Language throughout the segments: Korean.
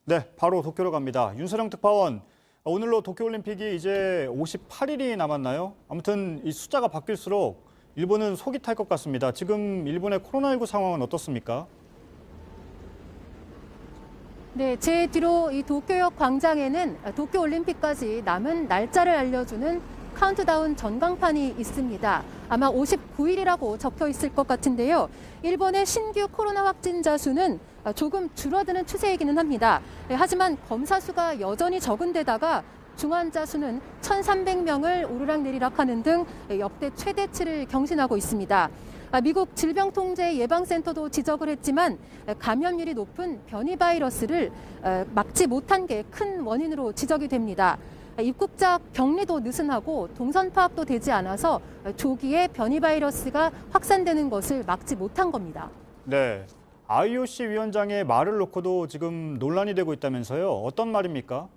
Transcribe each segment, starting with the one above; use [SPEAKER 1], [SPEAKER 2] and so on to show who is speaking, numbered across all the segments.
[SPEAKER 1] 네, 바로 도쿄로 갑니다. 윤서령 특파원, 오늘로 도쿄올림픽이 이제 58일이 남았나요? 아무튼 이 숫자가 바뀔수록 일본은 속이 탈 것 같습니다. 지금 일본의 코로나19 상황은 어떻습니까?
[SPEAKER 2] 네, 제 뒤로 이 도쿄역 광장에는 도쿄올림픽까지 남은 날짜를 알려주는 카운트다운 전광판이 있습니다. 아마 59일이라고 적혀 있을 것 같은데요. 일본의 신규 코로나 확진자 수는 조금 줄어드는 추세이기는 합니다. 하지만 검사 수가 여전히 적은 데다가 중환자 수는 1,300명을 오르락내리락 하는 등 역대 최대치를 경신하고 있습니다. 미국 질병통제예방센터도 지적을 했지만 감염률이 높은 변이 바이러스를 막지 못한 게 큰 원인으로 지적이 됩니다. 입국자 격리도 느슨하고 동선 파악도 되지 않아서 조기에 변이 바이러스가 확산되는 것을 막지 못한 겁니다.
[SPEAKER 1] 네, IOC 위원장의 말을 놓고도 지금 논란이 되고 있다면서요. 어떤 말입니까?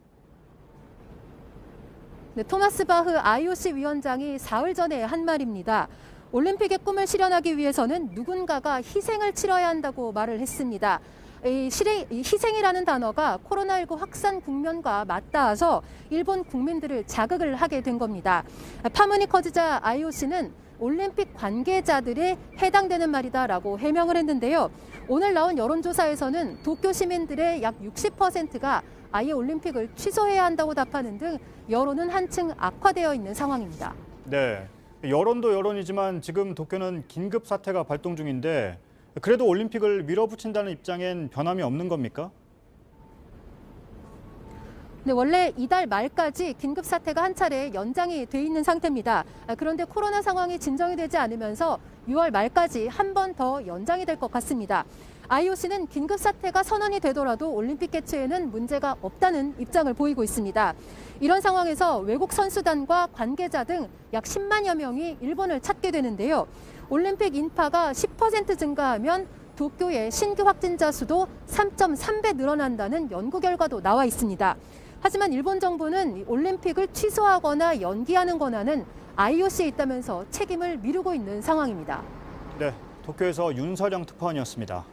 [SPEAKER 2] 네, 토마스 바흐 IOC 위원장이 사흘 전에 한 말입니다. 올림픽의 꿈을 실현하기 위해서는 누군가가 희생을 치러야 한다고 말을 했습니다. 이 희생이라는 단어가 코로나19 확산 국면과 맞닿아서 일본 국민들을 자극을 하게 된 겁니다. 파문이 커지자 IOC는 올림픽 관계자들에 해당되는 말이다라고 해명을 했는데요. 오늘 나온 여론조사에서는 도쿄 시민들의 약 60%가 아예 올림픽을 취소해야 한다고 답하는 등 여론은 한층 악화되어 있는 상황입니다.
[SPEAKER 1] 네, 여론도 여론이지만 지금 도쿄는 긴급 사태가 발동 중인데 그래도 올림픽을 밀어붙인다는 입장엔 변함이 없는 겁니까?
[SPEAKER 2] 네, 원래 이달 말까지 긴급 사태가 한 차례 연장이 돼 있는 상태입니다. 그런데 코로나 상황이 진정이 되지 않으면서 6월 말까지 한 번 더 연장이 될 것 같습니다. IOC는 긴급 사태가 선언이 되더라도 올림픽 개최에는 문제가 없다는 입장을 보이고 있습니다. 이런 상황에서 외국 선수단과 관계자 등 약 10만여 명이 일본을 찾게 되는데요. 올림픽 인파가 10% 증가하면 도쿄의 신규 확진자 수도 3.3배 늘어난다는 연구 결과도 나와 있습니다. 하지만 일본 정부는 올림픽을 취소하거나 연기하는 권한은 IOC에 있다면서 책임을 미루고 있는 상황입니다.
[SPEAKER 1] 네, 도쿄에서 윤서령 특파원이었습니다.